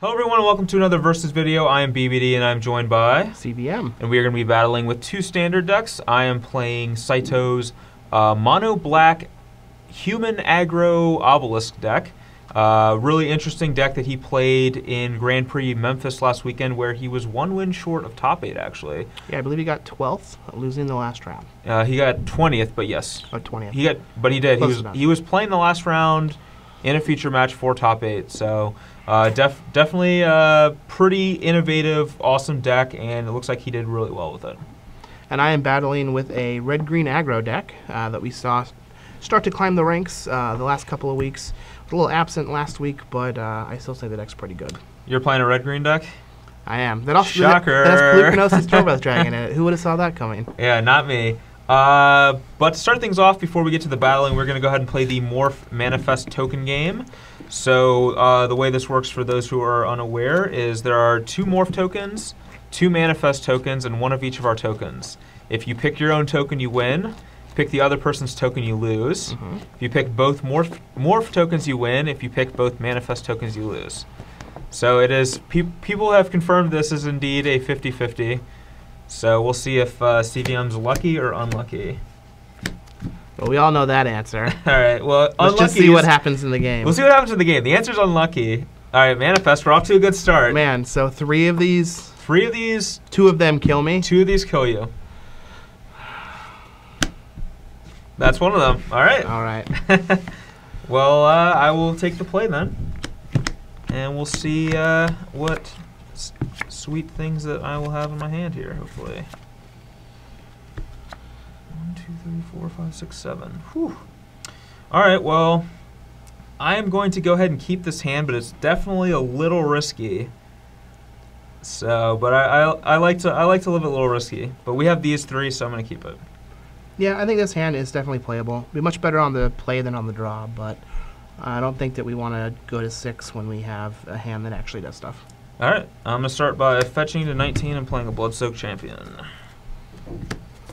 Hello everyone and welcome to another Versus video. I am BBD and I'm joined by CVM. And we are going to be battling with two standard decks. I am playing Saito's Mono Black Human Aggro Obelisk deck. Really interesting deck that he played in Grand Prix Memphis last weekend where he was one win short of top 8 actually. Yeah, I believe he got 12th, losing the last round. He got 20th, but yes. Oh, 20th. He did. Close He was playing the last round in a feature match for top 8. So definitely a pretty innovative, awesome deck, and it looks like he did really well with it. And I am battling with a red-green aggro deck that we saw start to climb the ranks the last couple of weeks. It was a little absent last week, but I still say the deck's pretty good. You're playing a red-green deck? I am. That also, Shocker! That has Pelukinosis Torbeth Dragon in it. Who would have saw that coming? Yeah, not me. But to start things off, before we get to the battling, we're going to go ahead and play the Morph Manifest token game. So the way this works for those who are unaware is there are 2 Morph tokens, 2 Manifest tokens, and 1 of each of our tokens. If you pick your own token, you win. Pick the other person's token, you lose. If you pick both morph tokens, you win. If you pick both Manifest tokens, you lose. So it is. People have confirmed this is indeed a 50-50. So we'll see if CVM's lucky or unlucky. Well, we all know that answer. All right. Well, let's just see what happens in the game. We'll see what happens in the game. The answer's unlucky. All right, Manifest. We're off to a good start. Man, so 3 of these. 3 of these. 2 of them kill me. 2 of these kill you. That's one of them. All right. All right. Well, I will take the play then, and we'll see what sweet things that I will have in my hand here. Hopefully. 1, 2, 3, 4, 5, 6, 7. Whew. All right. Well, I am going to go ahead and keep this hand, but it's definitely a little risky. So, but I like to live a little risky. But we have these 3, so I'm going to keep it. Yeah, I think this hand is definitely playable. Be much better on the play than on the draw, but I don't think that we want to go to 6 when we have a hand that actually does stuff. All right, I'm going to start by fetching to 19 and playing a Bloodsoaked Champion.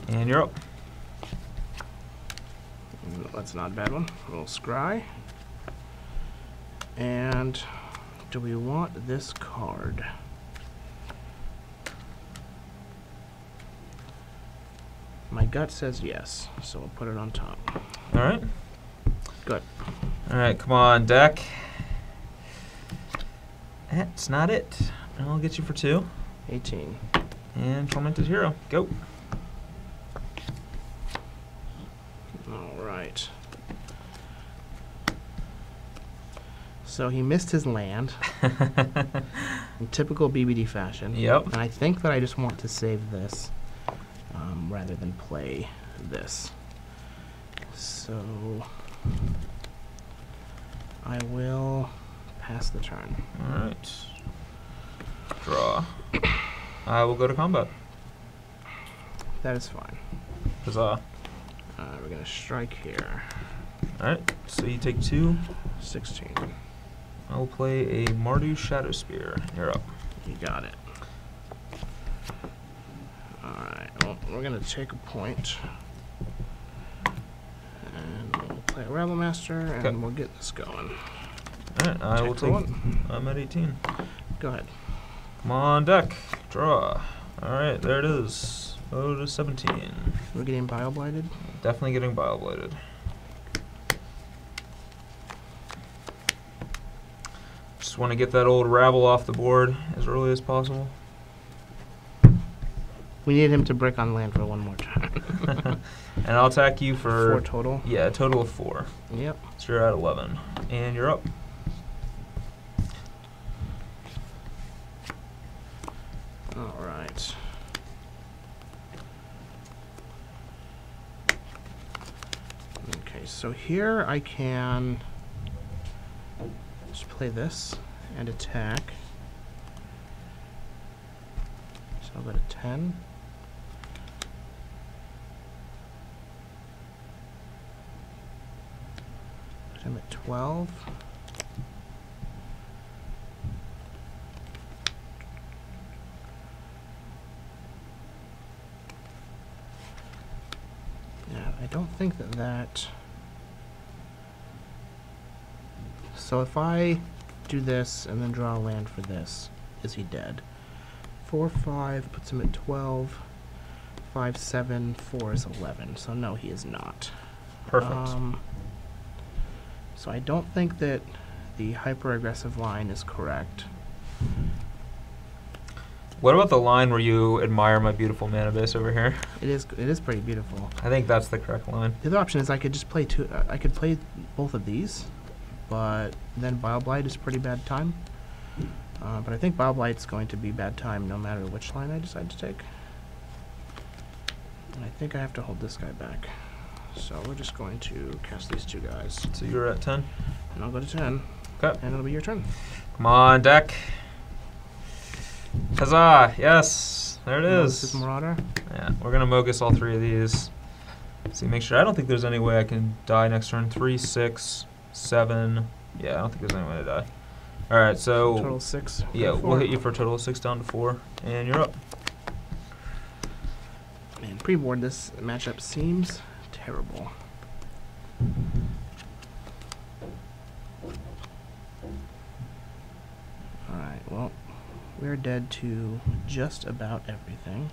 And you're up. That's not a bad one. A little scry. And do we want this card? My gut says yes, so we'll put it on top. All right. Good. All right, come on, deck. That's not it. I'll get you for 2. 18. And Tormented Hero. Go. All right. So he missed his land in typical BBD fashion. Yep. And I think that I just want to save this. Rather than play this. So I will pass the turn. All right. Draw. I will go to combat. That is fine. Huzzah. We're going to strike here. All right. So you take 2. 16. I will play a Mardu Shadow Spear. You're up. You got it. Well, we're going to take a point, and we'll play a Rebel Master, and we'll get this going. All right, I will take 1. I'm at 18. Go ahead. Come on, deck. Draw. All right, there it is. Go to 17. We're getting Bile-Blighted? Definitely getting Bile-Blighted. Just want to get that old Rabble off the board as early as possible. We need him to brick on land for 1 more time. And I'll attack you for 4 total? Yeah, a total of 4. Yep. So you're at 11. And you're up. All right. Okay, so here I can just play this and attack. So I'll go to 10. I'm at 12. Yeah, I don't think that. So if I do this and then draw a land for this. Is he dead? 4, 5 puts him at 12. 5, 7, 4 is 11. So no, he is not. Perfect. So I don't think that the hyper-aggressive line is correct. What about the line where you admire my beautiful mana base over here? It is pretty beautiful. I think that's the correct line. The other option is I could just play two. I could play both of these, but then Bile-Blight is pretty bad time. But I think Bile-Blight's going to be bad time no matter which line I decide to take. And I think I have to hold this guy back. So we're just going to cast these two guys. So you're at 10? And I'll go to 10. Okay. And it'll be your turn. Come on, deck. Huzzah! Yes! There it is. This is Marauder. Yeah, we're going to Mogus all 3 of these. See, make sure. I don't think there's any way I can die next turn. 3, 6, 7. Yeah, I don't think there's any way to die. Alright, so... Total 6. Yeah, we'll hit you for a total of 6 down to 4. And you're up. Man, pre-board this matchup seems terrible. Alright, well, we're dead to just about everything.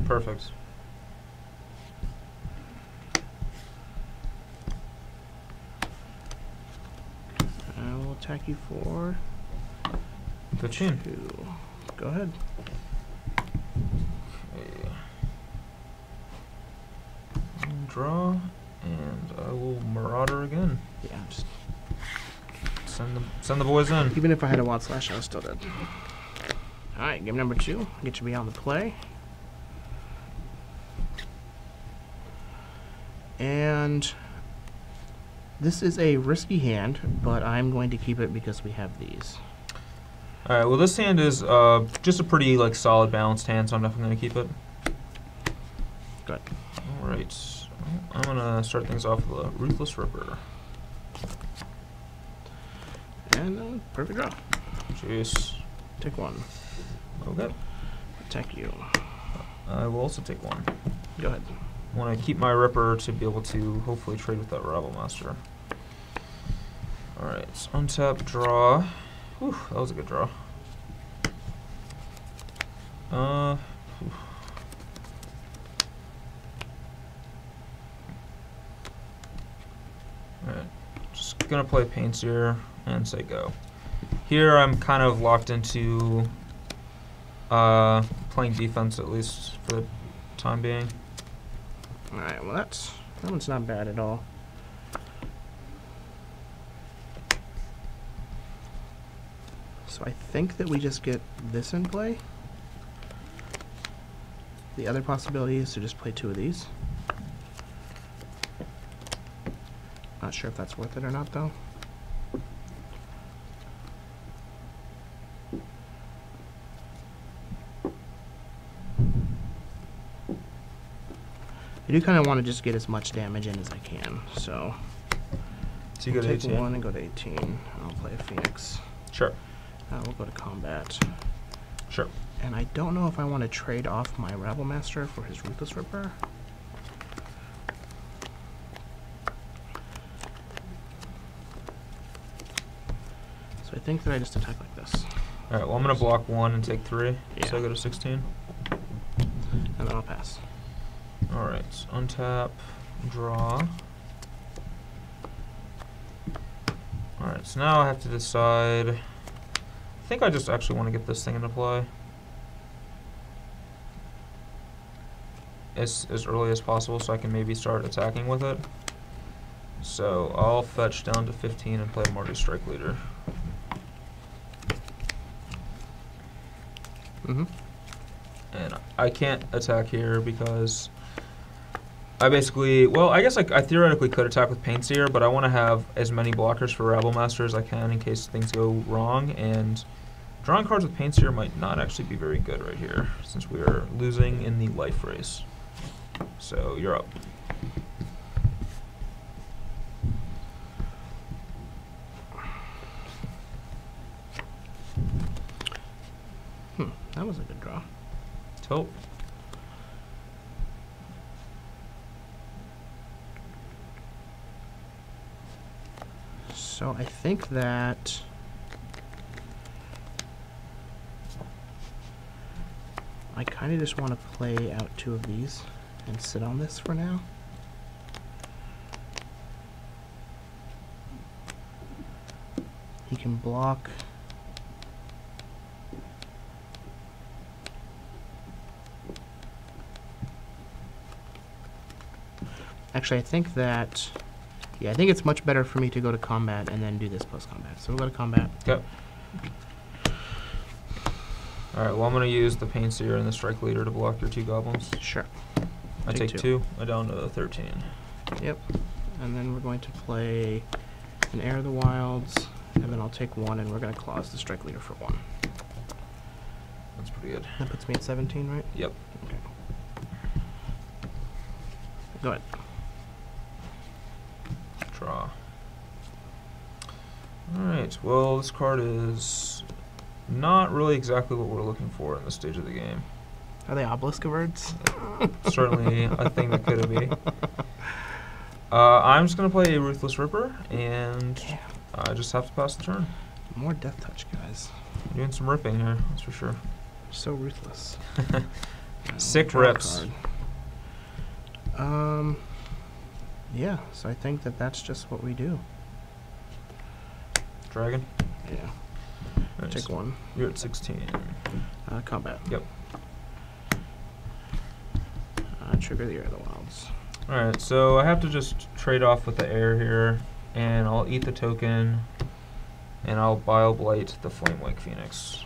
Perfect. I will attack you for 15. 2. Go ahead. Okay. Draw, and I will Marauder again. Yeah, just Send the boys in. even if I had a Wild Slash, I was still dead. Alright, game number 2. Get you beyond the play. And this is a risky hand, but I'm going to keep it because we have these. All right. Well, this hand is just a pretty solid balanced hand, so I'm definitely gonna keep it. Good. All right. I'm gonna start things off with a Ruthless Ripper. And perfect draw. Jeez. Take 1. Okay. Attack you. I will also take 1. Go ahead. I want to keep my Ripper to be able to hopefully trade with that Rabble Master. All right. So untap, draw. Whew, that was a good draw. Alright, just gonna play Painseer and say go. Here I'm kind of locked into playing defense, at least for the time being. Alright, well that one's not bad at all. So I think that we just get this in play. The other possibility is to just play 2 of these. Not sure if that's worth it or not, though. I do kind of want to just get as much damage in as I can, so So you go to take 18. 1 and go to 18. I'll play a Phoenix. Sure. We'll go to combat. Sure. And I don't know if I want to trade off my Rabble Master for his Ruthless Ripper. So I think that I just attack like this. Alright, well I'm gonna block 1 and take 3. Yeah. So I go to 16. And then I'll pass. Alright, untap, draw. Alright, so now I have to decide. I think I just actually want to get this thing into play as early as possible so I can maybe start attacking with it. So I'll fetch down to 15 and play Marty Strike Leader. Mm-hmm. And I can't attack here because I basically, well, I guess I theoretically could attack with Painseer, but I want to have as many blockers for Rabble Master as I can in case things go wrong, and drawing cards with Painseer might not actually be very good right here, since we are losing in the life race. So, you're up. That was a good draw. Tilt. So I think that I kind of just want to play out 2 of these and sit on this for now. He can block. Actually, I think that, yeah, I think it's much better for me to go to combat and then do this post-combat. So we'll go to combat. Okay. Alright, well I'm going to use the Pain Seer and the Strike Leader to block your 2 goblins. Sure. I take 2. I down to 13. Yep. And then we're going to play an Heir of the Wilds, and then I'll take 1, and we're going to clause the Strike Leader for 1. That's pretty good. That puts me at 17, right? Yep. Okay. Go ahead. Draw. Alright, well this card is not really exactly what we're looking for in this stage of the game. Are they obelisk words? Certainly a thing that could be. I'm just going to play a Ruthless Ripper, and I just have to pass the turn. More Death Touch, guys. Doing some ripping here, that's for sure. So ruthless. Sick rips. Yeah, so I think that that's just what we do. Dragon? Yeah. Nice. Take 1. You're at 16. Combat. Yep. Trigger the Heir of the Wilds. Alright, so I have to just trade off with the air here, and I'll eat the token, and I'll Bile Blight the Flamewake Phoenix.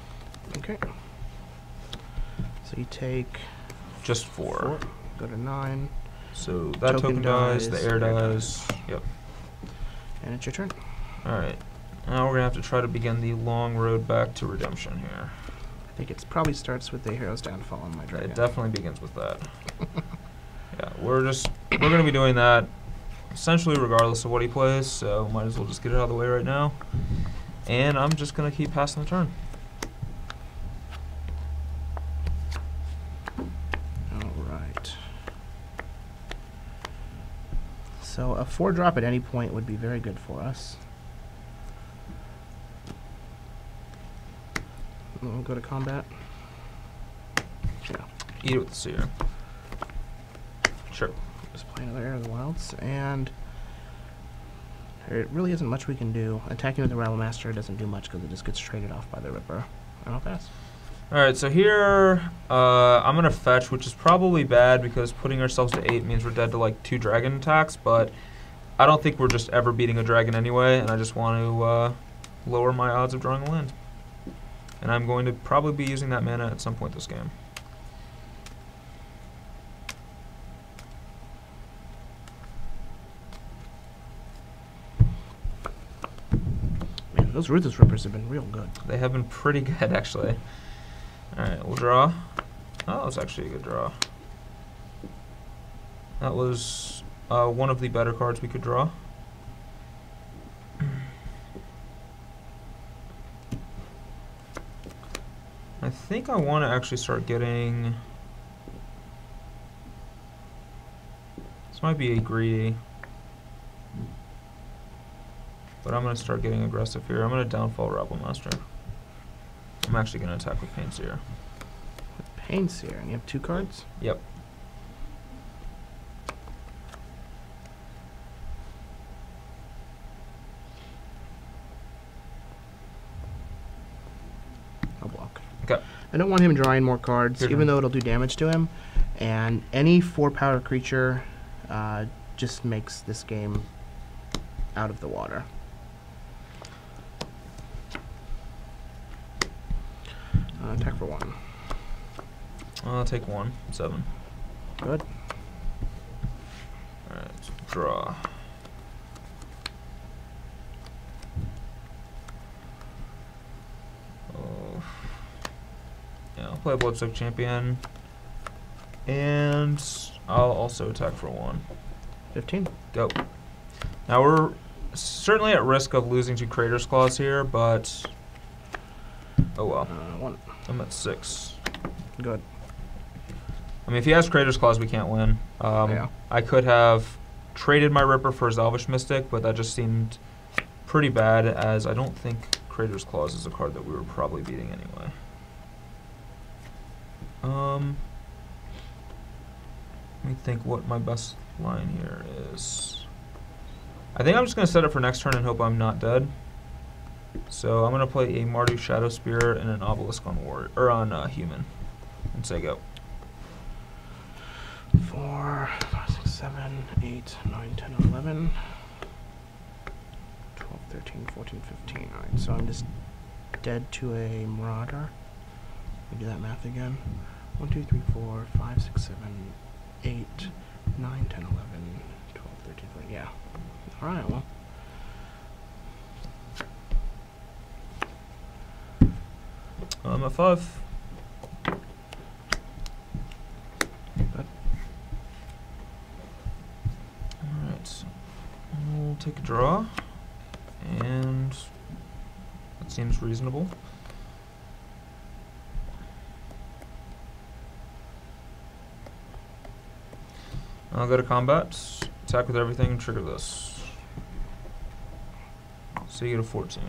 Okay. So you take just 4. Go to 9. So that token dies, the air dies. Yep. And it's your turn. Alright. Now we're going to have to try to begin the long road back to redemption here. I think it probably starts with the Hero's Downfall on my dragon. It definitely begins with that. Yeah, we're going to be doing that essentially regardless of what he plays, so might as well just get it out of the way right now. And I'm just going to keep passing the turn. Alright. So a 4-drop at any point would be very good for us. We'll go to combat. Yeah. Eat it with the Seer. Sure. Just play another Heir of the Wilds, and there really isn't much we can do. Attacking with the Rabble Master doesn't do much because it just gets traded off by the Ripper. And I'll pass. Alright, so here I'm going to fetch, which is probably bad because putting ourselves to 8 means we're dead to like 2 dragon attacks, but I don't think we're just ever beating a dragon anyway, and I just want to lower my odds of drawing a land. And I'm going to probably be using that mana at some point this game. Man, those Ruthless Rippers have been real good. They have been pretty good, actually. Alright, we'll draw. Oh, that was actually a good draw. That was one of the better cards we could draw. I think I want to actually start getting... This might be a greedy. But I'm going to start getting aggressive here. I'm going to downfall Rabble Master. I'm actually going to attack with Pain Seer. With Pain Seer, and you have 2 cards? Yep. I'll block. Okay. I don't want him drawing more cards, Good even one. though it'll do damage to him. And any 4-power creature just makes this game out of the water. Attack for 1. I'll take 1. 7. Good. Alright, draw. Oh. Yeah, I'll play a Bloodsoaked Champion. And I'll also attack for 1. 15. Go. Now we're certainly at risk of losing to Crater's Claws here, but oh well. 1. I'm at 6. Good. I mean, if he has Crater's Claws, we can't win. Yeah. I could have traded my Ripper for his Elvish Mystic, but that just seemed pretty bad, as I don't think Crater's Claws is a card that we were probably beating anyway. Let me think what my best line here is. I think I'm just going to set it for next turn and hope I'm not dead. So I'm going to play a Mardu Shadow Spear and an Obelisk on Human, and say go. 4, 5, 6, 7, 8, 9, 10, 11, 12, 13, 14, 15. Alright, so I'm just dead to a Marauder. Let me do that math again. 1, 2, 3, 4, 5, 6, 7, 8, 9, 10, 11, 12, 13, 14. Yeah. Alright, well. I'm at 5. Good. Alright, we'll take a draw, and that seems reasonable. I'll go to combat, attack with everything, and trigger this. So you get a 14.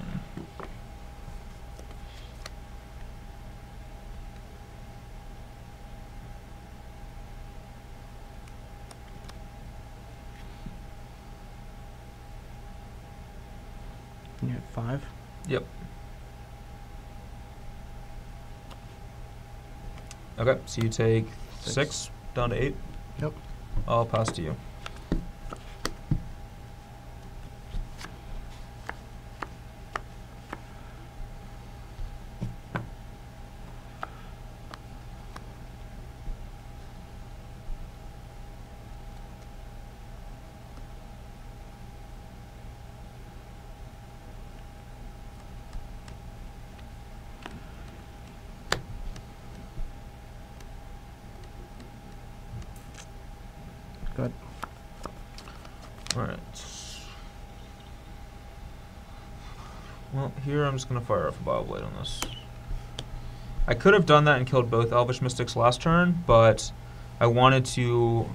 You had 5? Yep. Okay, so you take 6 down to 8. Yep. I'll pass to you. Good. Alright. Well, here I'm just going to fire off a Bioblade on this. I could have done that and killed both Elvish Mystics last turn, but I wanted to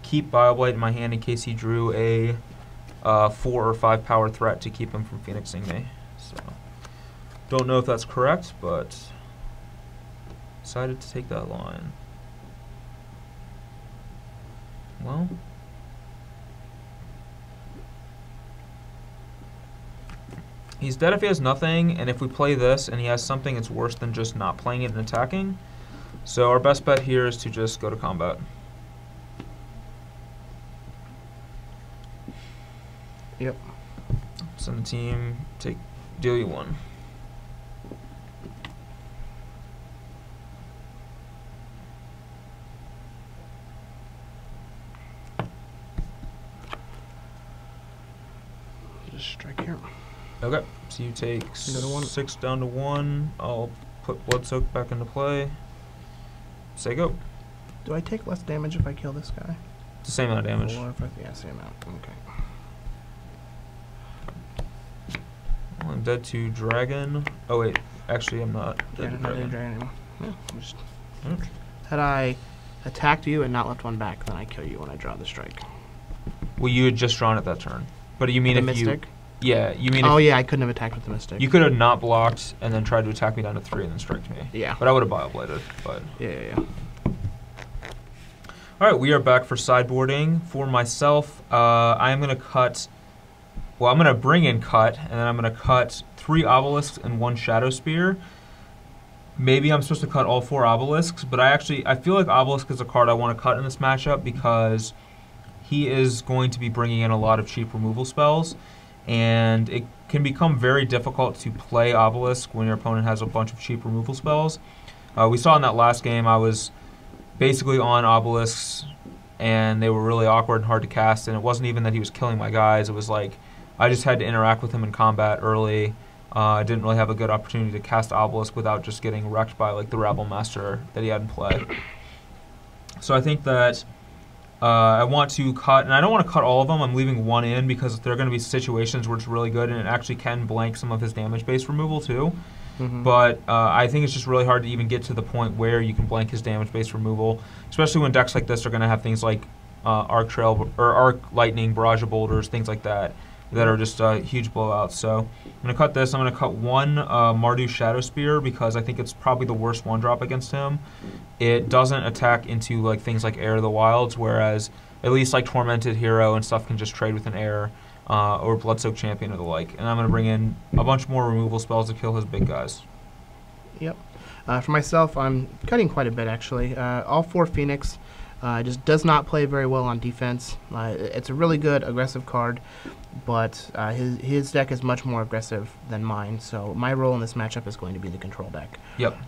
keep Bioblade in my hand in case he drew a 4 or 5 power threat to keep him from Phoenixing me. So, don't know if that's correct, but decided to take that line. Well, he's dead if he has nothing, and if we play this and he has something, it's worse than just not playing it and attacking. So our best bet here is to just go to combat. Yep. Send the team, deal you 1. Just strike here. Okay, so you take Another 1. 6 down to 1. I'll put Blood Soak back into play. Say go. Do I take less damage if I kill this guy? It's the same amount of damage. Or if I, yeah, same amount. Okay. Well, I'm dead to Dragon. Oh wait, actually I'm not dead to I'm not Dragon. dragon anymore. Yeah, I'm just Okay. had I attacked you and not left 1 back, then I kill you when I draw the strike. Well, you had just drawn it that turn. But you mean The if Mystic? Yeah, you mean Oh if yeah, I couldn't have attacked with the Mystic. you could have not blocked and then tried to attack me down to 3 and then striked me. Yeah. But I would have Biobladed. But Yeah. all right, we are back for sideboarding. For myself, I am going to cut. Well, I'm going to bring in cut, and then I'm going to cut 3 obelisks and 1 shadow spear. Maybe I'm supposed to cut all 4 obelisks, but I feel like obelisk is a card I want to cut in this matchup because he is going to be bringing in a lot of cheap removal spells, and it can become very difficult to play obelisk when your opponent has a bunch of cheap removal spells. We saw in that last game I was basically on obelisks, and they were really awkward and hard to cast, and it wasn't even that he was killing my guys. It was like I just had to interact with him in combat early. I didn't really have a good opportunity to cast obelisk without just getting wrecked by like the Rabble Master that he had in play. So I think that I want to cut, and I don't want to cut all of them. I'm leaving 1 in because there are going to be situations where it's really good, and it actually can blank some of his damage-based removal too. But I think it's just really hard to even get to the point where you can blank his damage-based removal, especially when decks like this are going to have things like Arc Trail or Arc Lightning, Barrage of Boulders, things like that, that are just huge blowouts. So I'm going to cut this. I'm going to cut one Mardu Shadow Spear because I think it's probably the worst one-drop against him. It doesn't attack into like things like Air of the Wilds, whereas at least like Tormented Hero and stuff can just trade with an Air or Bloodsoaked Champion or the like. And I'm going to bring in a bunch more removal spells to kill his big guys. Yep. For myself, I'm cutting quite a bit actually. All 4 Phoenix. Just does not play very well on defense. It's a really good aggressive card, but his deck is much more aggressive than mine, so my role in this matchup is going to be the control deck. Yep.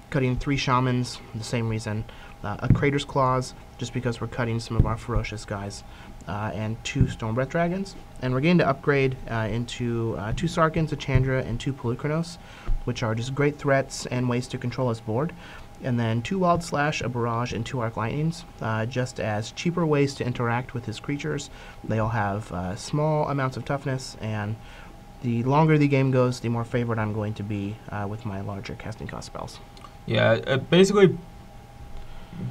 Cutting 3 Shamans, the same reason. A Crater's Claws, just because we're cutting some of our ferocious guys. And 2 Storm Breath Dragons. And we're going to upgrade into 2 Sarkans, a Chandra, and 2 Polukranos, which are just great threats and ways to control his board. And then 2 Wild Slash, a Barrage, and 2 Arc Lightnings, just as cheaper ways to interact with his creatures. They all have small amounts of toughness, and the longer the game goes, the more favored I'm going to be with my larger casting cost spells. Yeah, basically,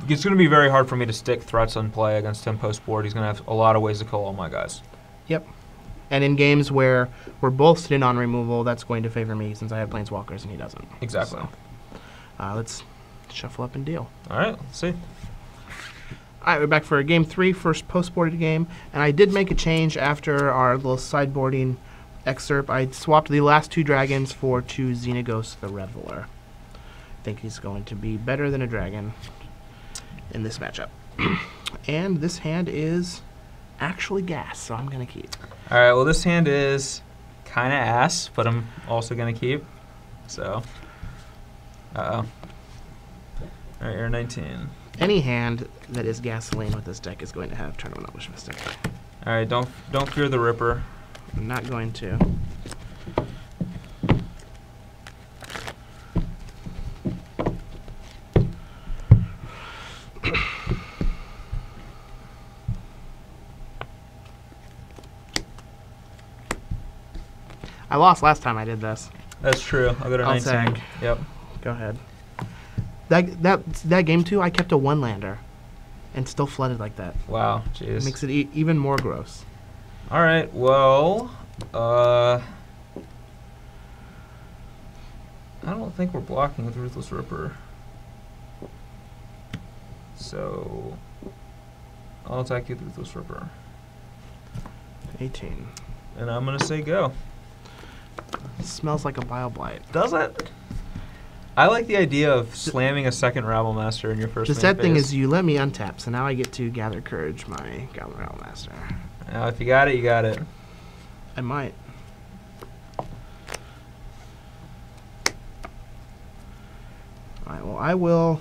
it's going to be very hard for me to stick threats on play against him post-board. He's going to have a lot of ways to kill all my guys. Yep. And in games where we're both sitting on removal, that's going to favor me since I have Planeswalkers and he doesn't. Exactly. So, let's shuffle up and deal. All right, let's see. All right, we're back for Game 3, first post-boarded game. And I did make a change after our little sideboarding excerpt. I swapped the last 2 dragons for 2 Xenagos the Reveler. I think he's going to be better than a dragon in this matchup. And this hand is actually gas, so I'm going to keep. All right, well, this hand is kind of ass, but I'm also going to keep. So, uh-oh. All right, you're 19. Any hand that is gasoline with this deck is going to have Turn 1 Wish Mystic. All right, don't fear the Ripper. I'm not going to. I lost last time I did this. That's true. I'll go to 19. Sack. Yep. Go ahead. That game too, I kept a 1-lander and still flooded like that. Wow, jeez. Makes it even more gross. All right, well, I don't think we're blocking with Ruthless Ripper. So, I'll attack you with Ruthless Ripper. 18. And I'm going to say go. It smells like a Bile Blight. Does it? I like the idea of slamming a second Rabblemaster in your first The main sad thing phase. is you let me untap, so now I get to Gather Courage my Goblin Rabblemaster. Now, if you got it, you got it. I might. Alright, well, I will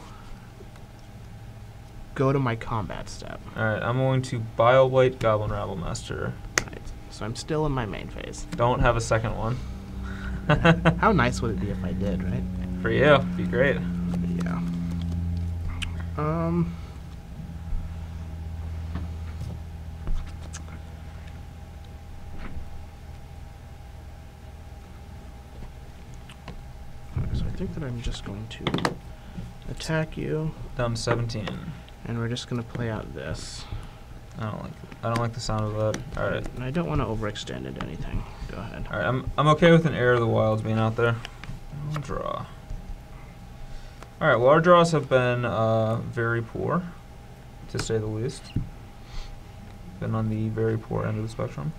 go to my combat step. Alright, I'm going to Bile Blight Goblin Rabblemaster. Right, so I'm still in my main phase. Don't have a second one. How nice would it be if I did, right? For you, it'd be great. Yeah. So I think that I'm just going to attack you, Down to 17. and we're just going to play out this. I don't like the sound of that. All right. And I don't want to overextend into anything. Go ahead. All right. I'm okay with an Air of the Wilds being out there. I'll draw. All right. Well, our draws have been very poor, to say the least. Been on the very poor end of the spectrum.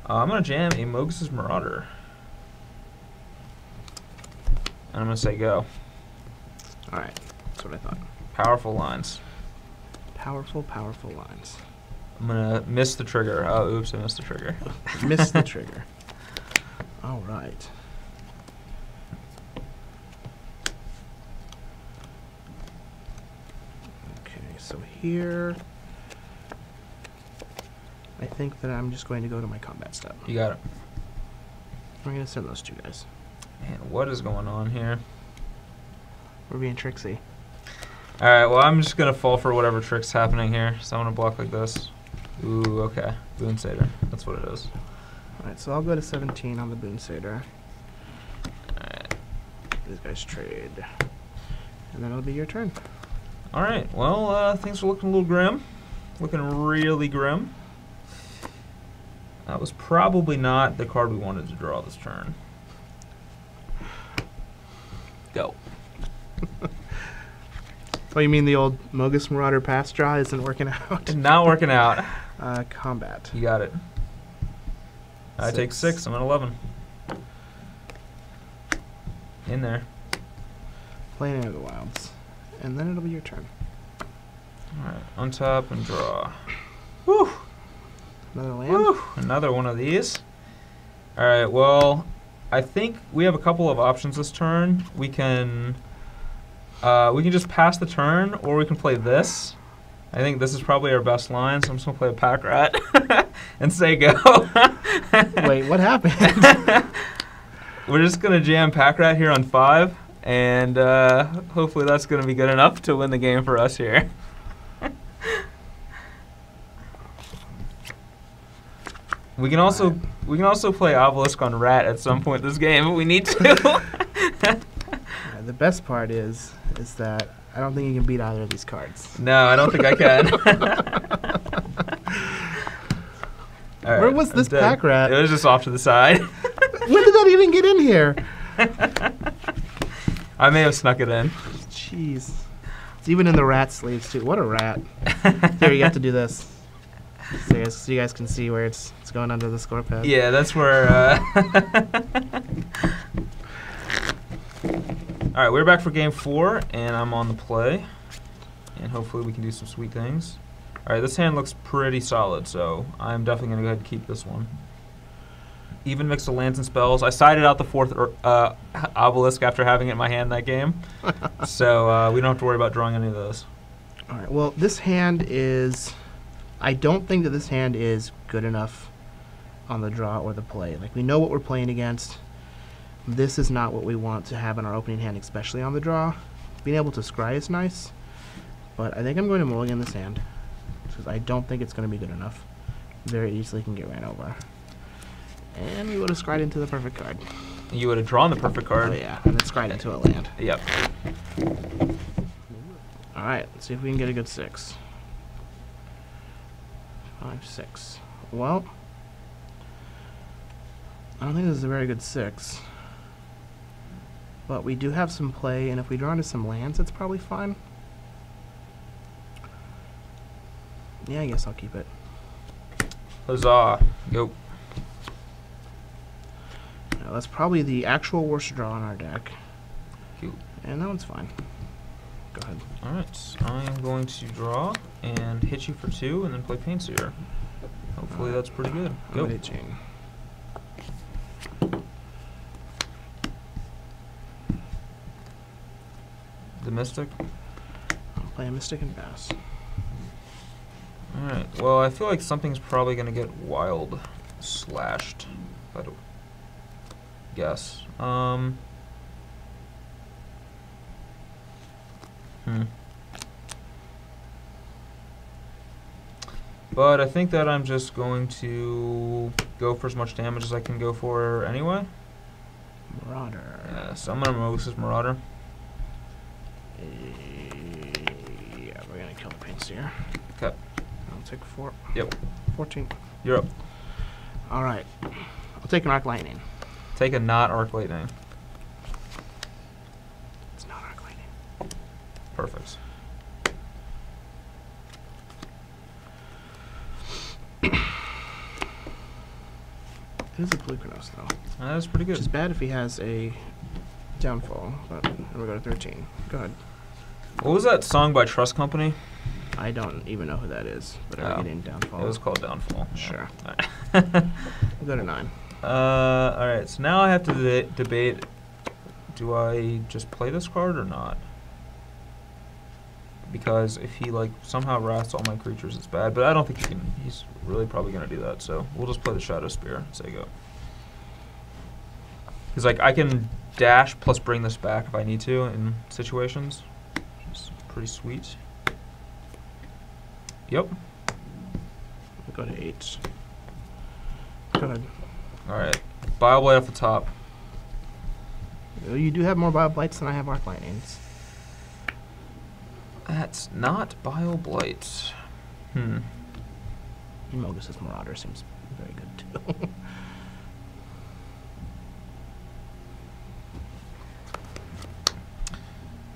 I'm gonna jam a Mogus's Marauder, and I'm gonna say go. All right. That's what I thought. Powerful lines. Powerful, powerful lines. I'm gonna miss the trigger. Oh, oops! I missed the trigger. Miss the trigger. All right. Okay, so here, I think that I'm just going to go to my combat step. You got it. I'm going to send those 2 guys. Man, what is going on here? We're being tricksy. All right. Well, I'm just gonna fall for whatever trick's happening here. So I'm gonna block like this. Ooh, okay. Boon Satyr. That's what it is. All right, so I'll go to 17 on the Boon Satyr. Alright. These guys trade. And then it'll be your turn. Alright, well, things are looking a little grim. Looking really grim. That was probably not the card we wanted to draw this turn. Go. Oh, you mean the old Mogus Marauder pass draw isn't working out? Not working out. Combat. You got it. I take 6. I'm at 11. In there. Playing into the wilds. And then it'll be your turn. Alright, untap and draw. Whew! Another land? Whew! Another one of these. Alright, well, I think we have a couple of options this turn. We can just pass the turn, or we can play this. I think this is probably our best line, so I'm just going to play a pack rat and say go. Wait, what happened? We're just going to jam pack rat here on 5, and hopefully that's going to be good enough to win the game for us here. We can also play obelisk on rat at some point this game if we need to. The best part is that I don't think you can beat either of these cards. No, I don't think I can. Right, where was this pack rat? It was just off to the side. When did that even get in here? I may have snuck it in. Jeez. It's even in the rat sleeves, too. What a rat. Here, you have to do this. So you guys can see where it's going under the score pad. Yeah, that's where... Alright, we're back for game 4, and I'm on the play. And hopefully we can do some sweet things. Alright, this hand looks pretty solid, so I'm definitely going to go ahead and keep this one. Even mix of lands and spells. I sided out the 4th obelisk after having it in my hand that game. So we don't have to worry about drawing any of those. Alright, well, this hand is... I don't think that this hand is good enough on the draw or the play. Like, we know what we're playing against. This is not what we want to have in our opening hand, especially on the draw. Being able to scry is nice, but I think I'm going to mulligan this hand because I don't think it's going to be good enough. Very easily can get ran over. And we would have scried into the perfect card. You would have drawn the perfect card. Oh yeah, and then scried into a land. Yep. Alright, let's see if we can get a good 6. 5, 6. Well, I don't think this is a very good 6. But we do have some play, and if we draw into some lands, it's probably fine. Yeah, I guess I'll keep it. Huzzah. Go. Now, that's probably the actual worst draw on our deck. Cute. And that one's fine. Go ahead. Alright, I'm going to draw and hit you for 2 and then play Painseer. Hopefully that's pretty good. Go. Chain. The Mystic? I'll play a Mystic and pass. Alright, well I feel like something's probably going to get wild slashed. If I don't guess. But I think that I'm just going to go for as much damage as I can go for anyway. Marauder. Yeah, so I'm going to Mogus' Marauder. Yeah, we're going to kill the Painseer. Okay. I'll take 4. Yep. 14. You're up. Alright. I'll take an Arc Lightning. Take a not Arc Lightning. It's not Arc Lightning. Perfect. It is a Blue Kronos, though. That's pretty good. Which is bad if he has a downfall, but we'll go to 13. Go ahead. What was that song by Trust Company? I don't even know who that is, but I'm getting downfall. It was called Downfall. Sure. Yeah. We'll go to 9. Alright, so now I have to debate, do I just play this card or not? Because if he like somehow wraths all my creatures, it's bad, but I don't think he can. He's really probably going to do that, so we'll just play the Shadow Spear and say go. Because like I can dash plus bring this back if I need to in situations. It's pretty sweet. Yep. We'll go to 8. Go ahead. Alright. Bile off the top. You do have more Bile Blights than I have Arc Lightnings. That's not Bile Blight. Mogus' Marauder seems very good too.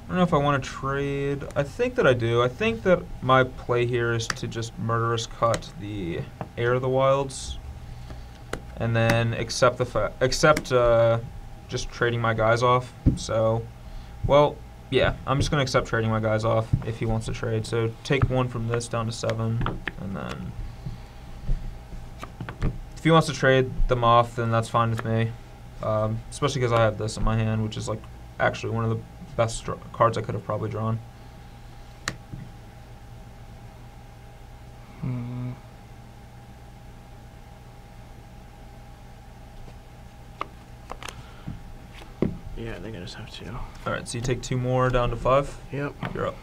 I don't know if I want to trade. I think that I do. I think that my play here is to just murderous cut the Heir of the Wilds, and then accept just trading my guys off. So, well, yeah, I'm just gonna accept trading my guys off if he wants to trade. So take 1 from this down to 7, and then if he wants to trade them off, then that's fine with me. Especially because I have this in my hand, which is like actually one of the best cards I could have probably drawn. Yeah, I think I just have to. Alright, so you take 2 more down to 5? Yep. You're up.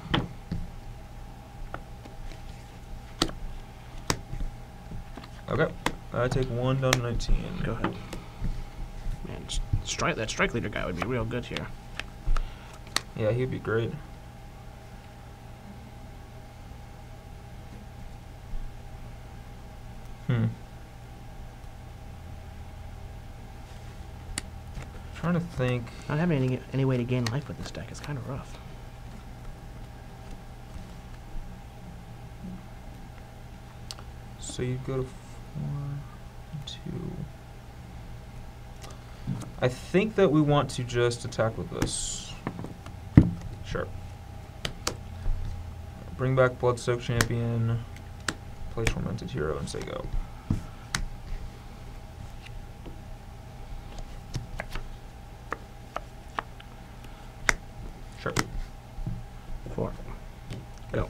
Okay. I take 1 down to 19. Go ahead. Man, that strike leader guy would be real good here. Yeah, he'd be great. Trying to think. Not having any way to gain life with this deck is kind of rough. So you go to 4, 2. I think that we want to just attack with this. Sure. Bring back Bloodsoaked Champion, play Tormented Hero, and say go. Sure. 4. Go.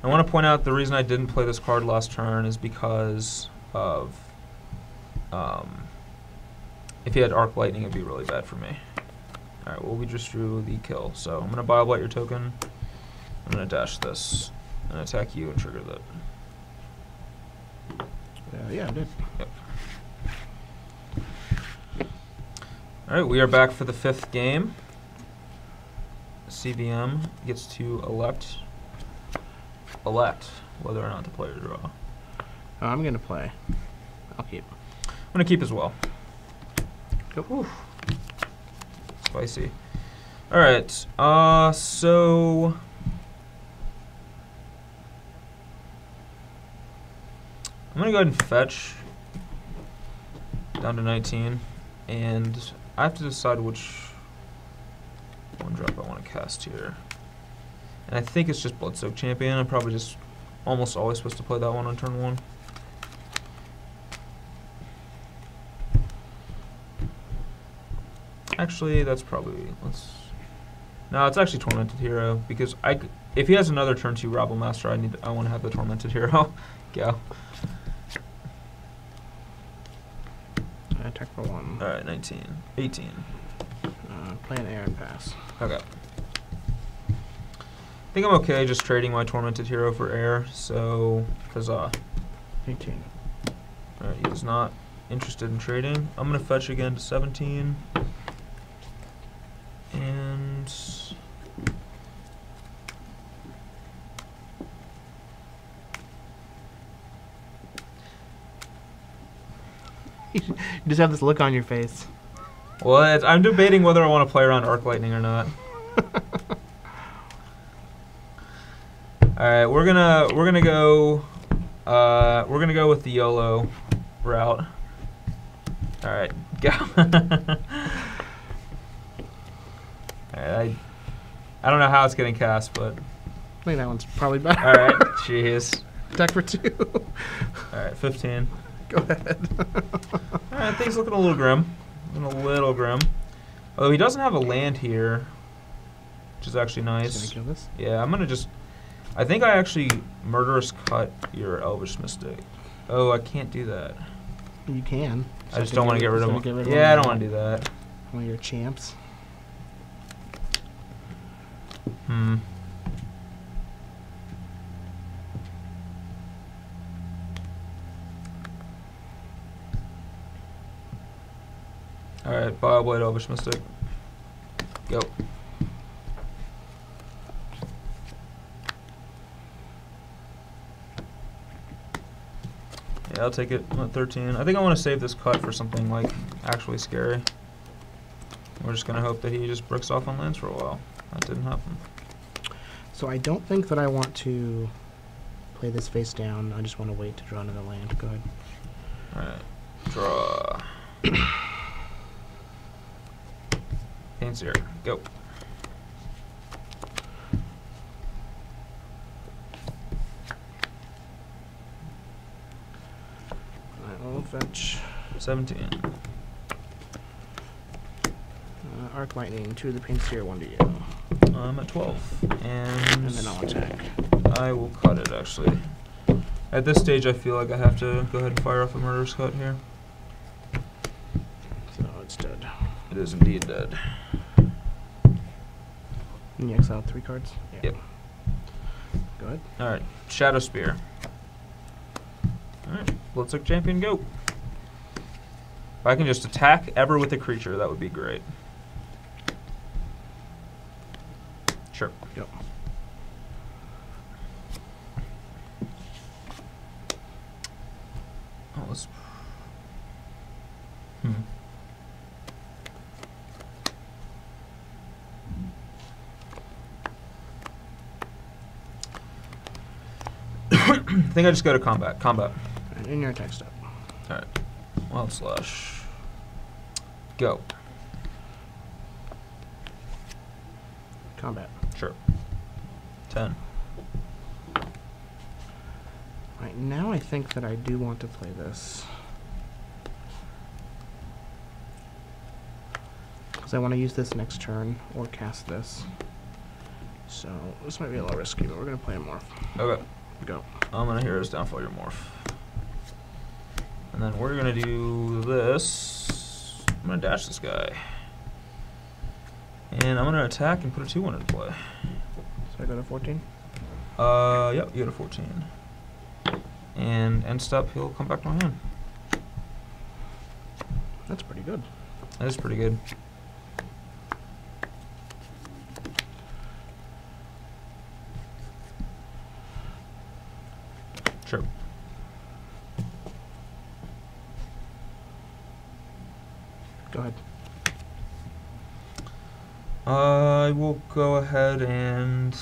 I want to point out the reason I didn't play this card last turn is because of if he had Arc Lightning, it'd be really bad for me. Alright, well, we just drew the kill. So I'm going to Bile Blight your token. I'm going to dash this and attack you and trigger that. Yeah, I did. Yep. Alright, we are back for the 5th game. CVM gets to elect whether or not to play or draw. I'm going to play. I'll keep. I'm going to keep as well. Go. Oof. Spicy. Alright, so I'm going to go ahead and fetch down to 19, and I have to decide which one drop I want to cast here. And I think it's just Bloodsoaked Champion. I'm probably just almost always supposed to play that one on turn 1. Actually, that's probably, no, it's actually Tormented Hero, because if he has another turn 2 Rabble Master, I want to have the Tormented Hero. Go. I attack for 1. Alright, 19. 18. Play an air and pass. Okay. I think I'm okay just trading my Tormented Hero for air, so huzzah. 18. Alright, he is not interested in trading. I'm going to fetch again to 17. And You just have this look on your face. well, I'm debating whether I want to play around Arc Lightning or not. All right, we're gonna go with the YOLO route. All right, go. Alright, I don't know how it's getting cast, but I think that one's probably better. alright, jeez. Attack for 2. Alright, 15. Go ahead. Alright, things looking a little grim. Although he doesn't have a land here, which is actually nice. Just gonna kill this? Yeah, I'm gonna just. I think I actually murderous cut your Elvish Mystic. Oh, I can't do that. You can. I just don't want to get rid of him. him. Yeah, I don't want to do that. One of your champs. Alright, Bile Blight, Elvish Mystic. Go. Yeah, I'll take it. I'm at 13. I think I want to save this cut for something like actually scary. We're just gonna hope that he just bricks off on lands for a while. That didn't happen. So I don't think that I want to play this face down. I just want to wait to draw another land. Go ahead. Alright. Draw. Paints here. Go. I will fetch 17. Arc Lightning, 2 to the Paint Seer, 1 to you. I'm at 12. And then I'll attack. I will cut it, actually. At this stage, I feel like I have to go ahead and fire off a Murderous Cut here. So it's dead. It is indeed dead. And you exile 3 cards? Yeah. Yep. Go ahead. Alright, Shadow Spear. Alright, Bloodsuck Champion, go. If I can just attack ever with a creature, that would be great. Sure. Yep. Oh, let's... I think I just go to combat. Combat. And in your attack step. Alright. Wild Slash. Go. Combat. Sure. 10. Right, now I think that I do want to play this. Because I want to use this next turn, or cast this. So, this might be a little risky, but we're going to play a Morph. Okay. Go. I'm going to Hero's Downfall your Morph. And then we're going to do this. I'm going to dash this guy. And I'm going to attack and put a 2-1 into play. So I go to 14? Yep, you go to 14. And end step, he'll come back to my hand. That's pretty good. That is pretty good. Sure. Go ahead. I will go ahead and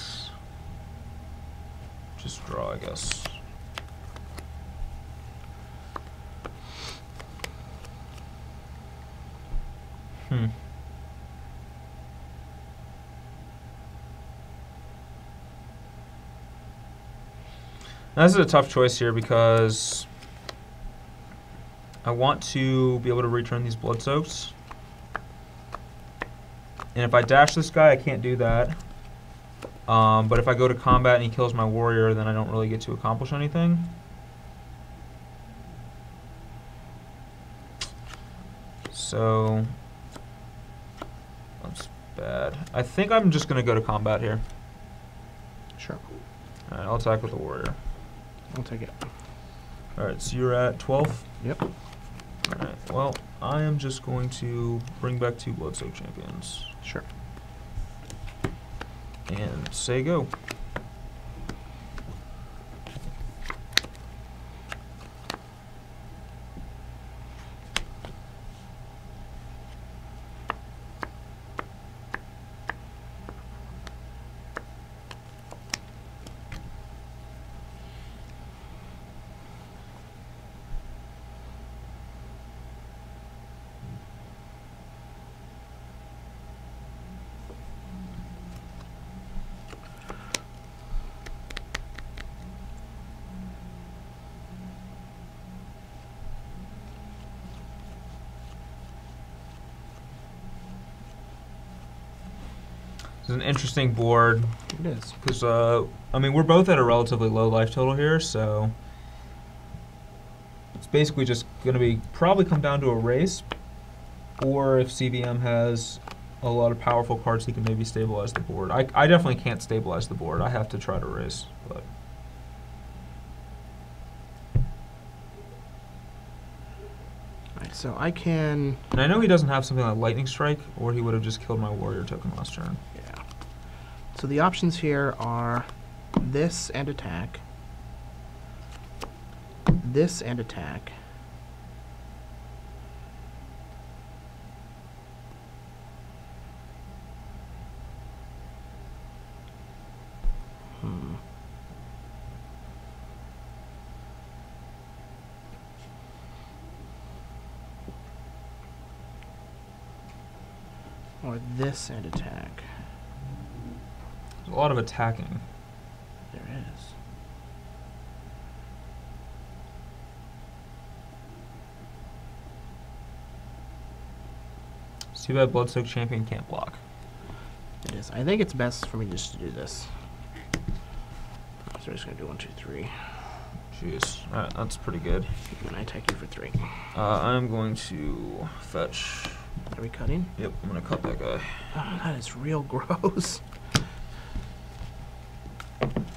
just draw, I guess. Now, this is a tough choice here because I want to be able to return these Blood Soaks. And if I dash this guy, I can't do that. But if I go to combat and he kills my warrior, then I don't really get to accomplish anything. So that's bad. I think I'm just going to go to combat here. Sure. Alright, I'll attack with the warrior. I'll take it. Alright, so you're at 12? Yep. Alright, well, I am just going to bring back 2 Bloodsoak Champions. Sure. And say go. It's an interesting board. It is. Because, I mean, we're both at a relatively low life total here, so it's basically just going to be probably come down to a race, or if CVM has a lot of powerful cards, he can maybe stabilize the board. I definitely can't stabilize the board. I have to try to race, but... Alright, so I can... And I know he doesn't have something like Lightning Strike, or he would have just killed my warrior token last turn. Yeah. So the options here are this and attack, this and attack, Or this and attack. There's a lot of attacking. There is. It's too bad Bloodsoaked Champion can't block. It is. I think it's best for me just to do this. So we're just going to do 1, 2, 3. Jeez. Alright, that's pretty good. And I attack you for 3. I'm going to fetch. Are we cutting? Yep, I'm going to cut that guy. Oh, that is real gross.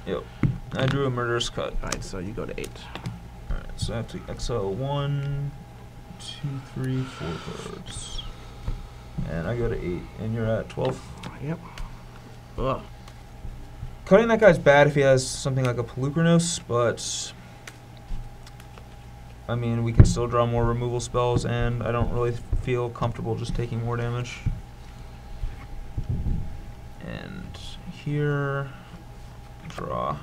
Yep. I drew a murderous cut. Alright, so you go to 8. Alright, so I have to exile 1, 2, 3, 4 cards. And I go to 8, and you're at 12. Yep. Ugh. Cutting that guy's bad if he has something like a Pelucranos, but I mean, we can still draw more removal spells, and I don't really feel comfortable just taking more damage. And here, draw.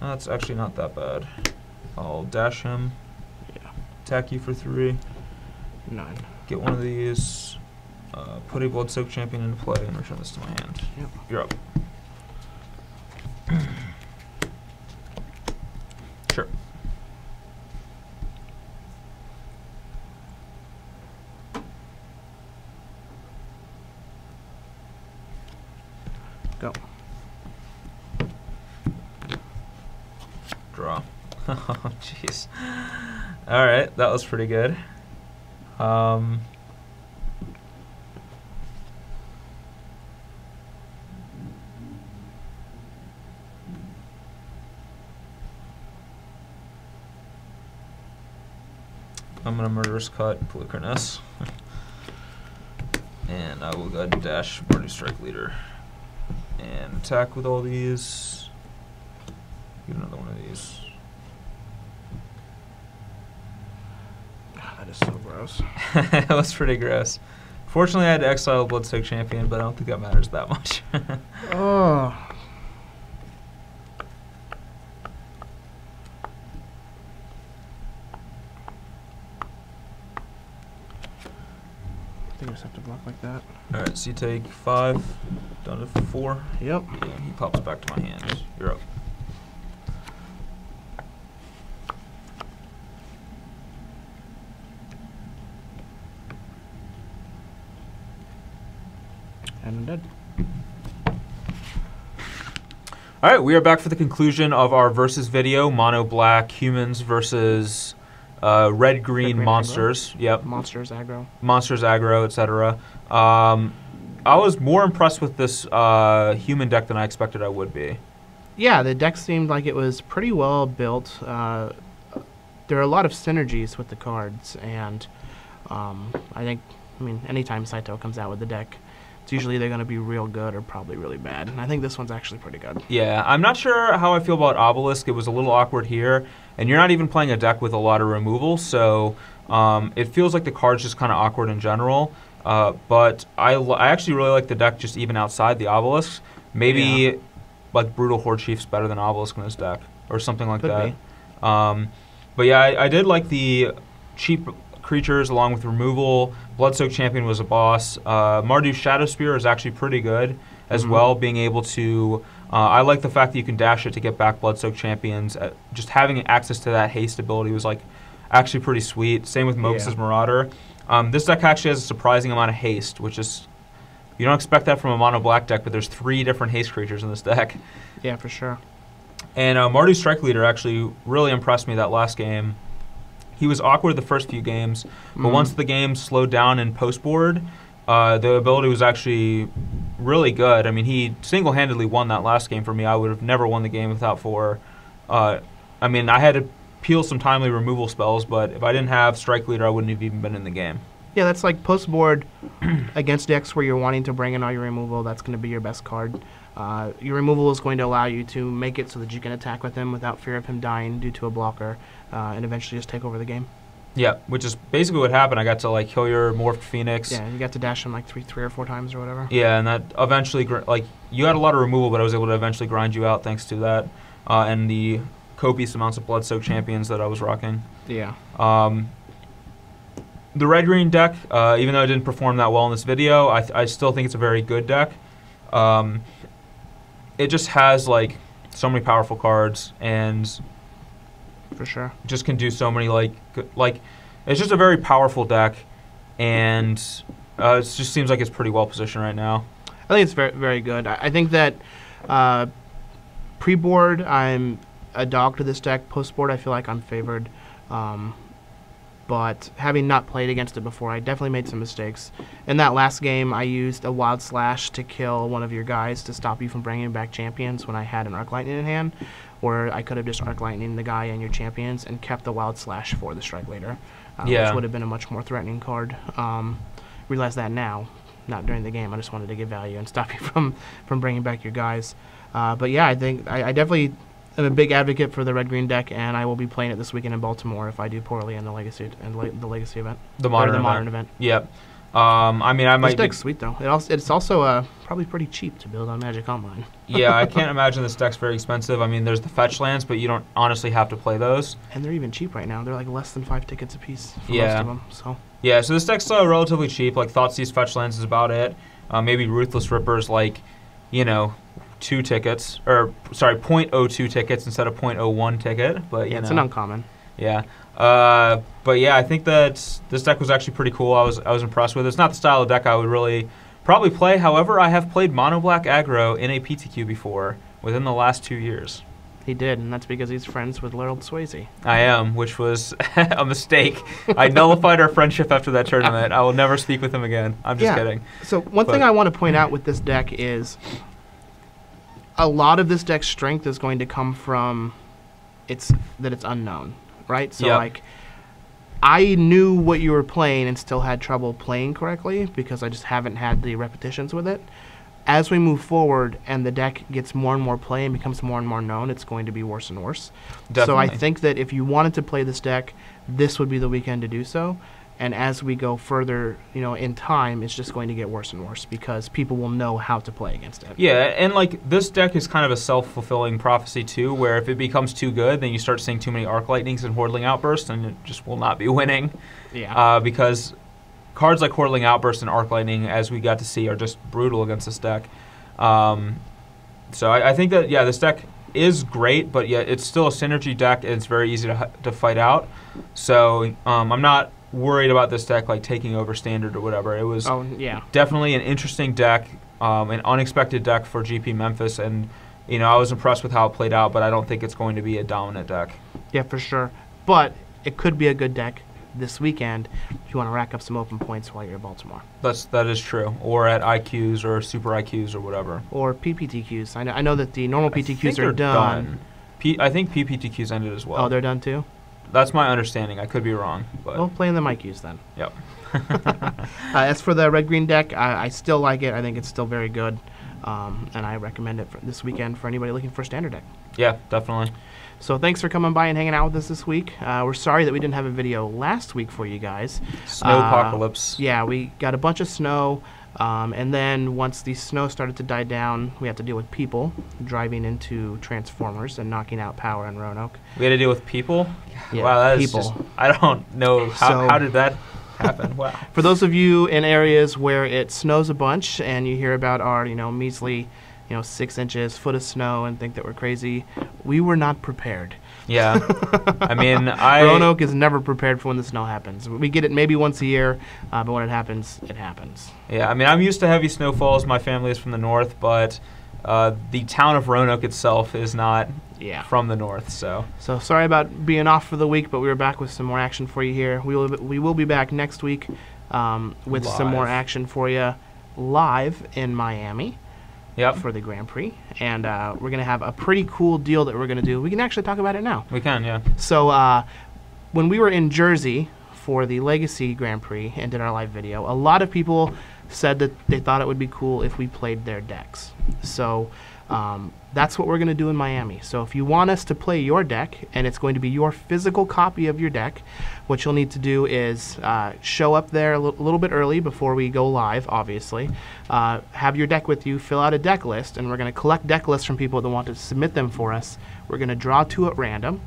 That's actually not that bad. I'll dash him. Yeah. Attack you for 3. 9. Get one of these. Put a Bloodsoaked Champion into play and return this to my hand. Yep. You're up. Sure. Go. Draw. Oh, jeez. All right, that was pretty good. I'm going to Murderous Cut Pelucranos. And I will go ahead and dash Mardu Strike Leader. And attack with all these. Get another one of these. That is so gross. That was pretty gross. Fortunately, I had to exile Bloodsoaked Champion, but I don't think that matters that much. Oh. I think I just have to block like that. Alright, so you take 5, down to 4. Yep. And he pops back to my hand. You're up. And I'm dead. Alright, we are back for the conclusion of our versus video. Mono black humans versus red-green monsters. Yep. Monsters, aggro. Monsters, aggro, etc. I was more impressed with this human deck than I expected I would be. Yeah, the deck seemed like it was pretty well built. There are a lot of synergies with the cards, and I mean, anytime Saito comes out with the deck, it's usually they're going to be real good or probably really bad. And I think this one's actually pretty good. Yeah, I'm not sure how I feel about Obelisk. It was a little awkward here, and you're not even playing a deck with a lot of removal, so it feels like the card's just kind of awkward in general. But I actually really like the deck just even outside the Obelisk. Maybe like Brutal Horde Chief's better than Obelisk in this deck, or something like Could that. be. But yeah, I did like the cheap creatures along with removal. Bloodsoaked Champion was a boss. Mardu's Shadow Spear is actually pretty good as well, being able to... I like the fact that you can dash it to get back Bloodsoaked Champions. Just having access to that haste ability was like actually pretty sweet. Same with Mogus' Marauder. This deck actually has a surprising amount of haste, which is... You don't expect that from a mono black deck, but there's 3 different haste creatures in this deck. Yeah, for sure. And Mardu's Strike Leader actually really impressed me that last game. He was awkward the first few games, but once the game slowed down in post-board, the ability was actually really good. I mean, he single-handedly won that last game for me. I would have never won the game without I mean, I had to peel some timely removal spells, but if I didn't have Strike Leader, I wouldn't have even been in the game. Yeah, that's like post-board against decks where you're wanting to bring in all your removal. That's going to be your best card. Your removal is going to allow you to make it so that you can attack with him without fear of him dying due to a blocker, and eventually just take over the game. Yeah, which is basically what happened. I got to like kill your Morphed Phoenix. Yeah, you got to dash him like three or four times or whatever. Yeah, and that eventually, like, you had a lot of removal, but I was able to eventually grind you out thanks to that, and the copious amounts of Bloodsoaked Champions that I was rocking. Yeah. the red-green deck, even though it didn't perform that well in this video, I still think it's a very good deck. It just has like so many powerful cards, and for sure, just can do so many like it's just a very powerful deck, and it just seems like it's pretty well positioned right now. I think it's very, very good. I think that pre-board, I'm a dog to this deck. Post-board, I feel like I'm favored. But having not played against it before, I definitely made some mistakes. In that last game, I used a Wild Slash to kill one of your guys to stop you from bringing back champions when I had an Arc Lightning in hand, or I could have just Arc Lightning the guy and your champions and kept the Wild Slash for the Strike later, which would have been a much more threatening card. Realize that now, not during the game. I just wanted to give value and stop you from bringing back your guys. But yeah, I think I definitely am a big advocate for the red-green deck, and I will be playing it this weekend in Baltimore if I do poorly in the legacy event. The modern event. Yep. I mean, I might. This deck's sweet though. It's also probably pretty cheap to build on Magic Online. Yeah, I can't imagine this deck's very expensive. I mean, there's the fetch lands, but you don't honestly have to play those. And they're even cheap right now. They're like less than 5 tickets a piece for most of them. So. Yeah, so this deck's relatively cheap. Like Thoughtseize fetch lands is about it. Maybe Ruthless Ripper's like, 2 tickets, or sorry, 0.02 tickets instead of 0.01 ticket. But it's an uncommon. Yeah. But yeah, I think that this deck was actually pretty cool. I was impressed with it. It's not the style of deck I would really probably play. However, I have played Mono Black Aggro in a PTQ before within the last 2 years. He did, and that's because he's friends with Laurel Swayze. I am, which was a mistake. I nullified our friendship after that tournament. I will never speak with him again. I'm just kidding. So one thing I want to point out with this deck is a lot of this deck's strength is going to come from it's unknown, right? So like, I knew what you were playing and still had trouble playing correctly because I just haven't had the repetitions with it. As we move forward and the deck gets more and more play and becomes more and more known, it's going to be worse and worse. Definitely. So I think that if you wanted to play this deck, this would be the weekend to do so. And as we go further, in time, it's just going to get worse and worse because people will know how to play against it. Yeah, and like this deck is kind of a self-fulfilling prophecy too, where if it becomes too good, then you start seeing too many Arc Lightnings and Hordling Outbursts, and it just will not be winning. Yeah. Because cards like Hordling Outburst and Arc Lightning, as we got to see, are just brutal against this deck. So I think that, this deck is great, but yet it's still a synergy deck, and it's very easy to fight out. So I'm not worried about this deck like taking over standard or whatever. It was definitely an interesting deck, an unexpected deck for GP Memphis, and I was impressed with how it played out, but I don't think it's going to be a dominant deck. Yeah, for sure. But it could be a good deck this weekend if you want to rack up some open points while you're in Baltimore. That is true. Or at IQs or Super IQs or whatever. Or PPTQs. I know that the normal PTQs are done. I think PPTQs ended as well. Oh, they're done too? That's my understanding. I could be wrong. But we'll play in the IQs then. Yep. As for the red-green deck, I still like it. I think it's still very good. And I recommend it for this weekend for anybody looking for a standard deck. Yeah, definitely. So thanks for coming by and hanging out with us this week. We're sorry that we didn't have a video last week for you guys. Snowpocalypse. Yeah, we got a bunch of snow. And then once the snow started to die down, we had to deal with people driving into transformers and knocking out power in Roanoke. We had to deal with people? Yeah, wow, that people. is just, I don't know. How did that happen? Wow. For those of you in areas where it snows a bunch and you hear about our, measly 6 inches, foot of snow, and think that we're crazy, we were not prepared. Yeah. I mean, Roanoke is never prepared for when the snow happens. We get it maybe once a year, but when it happens, it happens. Yeah, I mean, I'm used to heavy snowfalls. My family is from the north, but the town of Roanoke itself is not from the north. So sorry about being off for the week, but we were back with some more action for you here. We will be back next week with some more action for you live in Miami. Yep. For the Grand Prix, and we're going to have a pretty cool deal that we're going to do. We can actually talk about it now. We can, yeah. So when we were in Jersey for the Legacy Grand Prix and did our live video, a lot of people said that they thought it would be cool if we played their decks. So that's what we're going to do in Miami. So if you want us to play your deck, and it's going to be your physical copy of your deck, what you'll need to do is show up there a little bit early before we go live, obviously. Have your deck with you, fill out a deck list, and we're going to collect deck lists from people that want to submit them for us. We're going to draw 2 at random,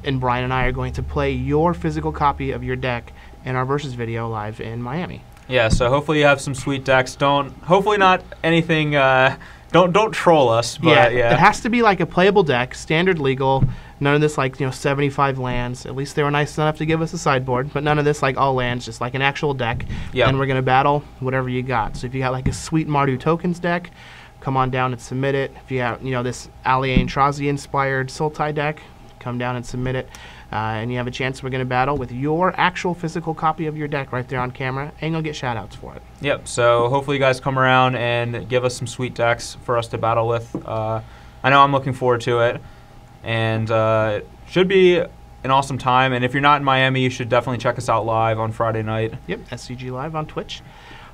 and Brian and I are going to play your physical copy of your deck in our versus video live in Miami. Yeah, so hopefully you have some sweet decks. Hopefully not anything. Don't troll us. But yeah, it has to be like a playable deck, standard legal. None of this like 75 lands. At least they were nice enough to give us a sideboard, but none of this like all lands, just like an actual deck. Yep. And we're gonna battle whatever you got. So if you got like a sweet Mardu tokens deck, come on down and submit it. If you got this Aliane Trazi inspired Sultai deck, come down and submit it. And you have a chance. We're going to battle with your actual physical copy of your deck right there on camera, and you'll get shout-outs for it. Yep, so hopefully you guys come around and give us some sweet decks for us to battle with. I know I'm looking forward to it, and it should be an awesome time. And if you're not in Miami, you should definitely check us out live on Friday night. Yep, SCGLive on Twitch.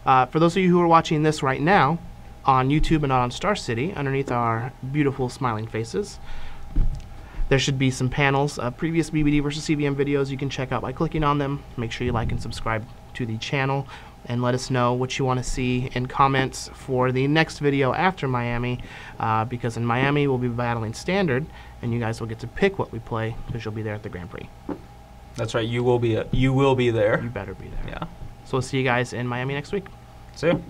For those of you who are watching this right now on YouTube and not on Star City, underneath our beautiful smiling faces, there should be some panels of previous BBD versus CVM videos you can check out by clicking on them. Make sure you like and subscribe to the channel, and let us know what you want to see in comments for the next video after Miami, because in Miami we'll be battling Standard, and you guys will get to pick what we play because you'll be there at the Grand Prix. That's right, you will be there. You better be there. Yeah. So we'll see you guys in Miami next week. See you.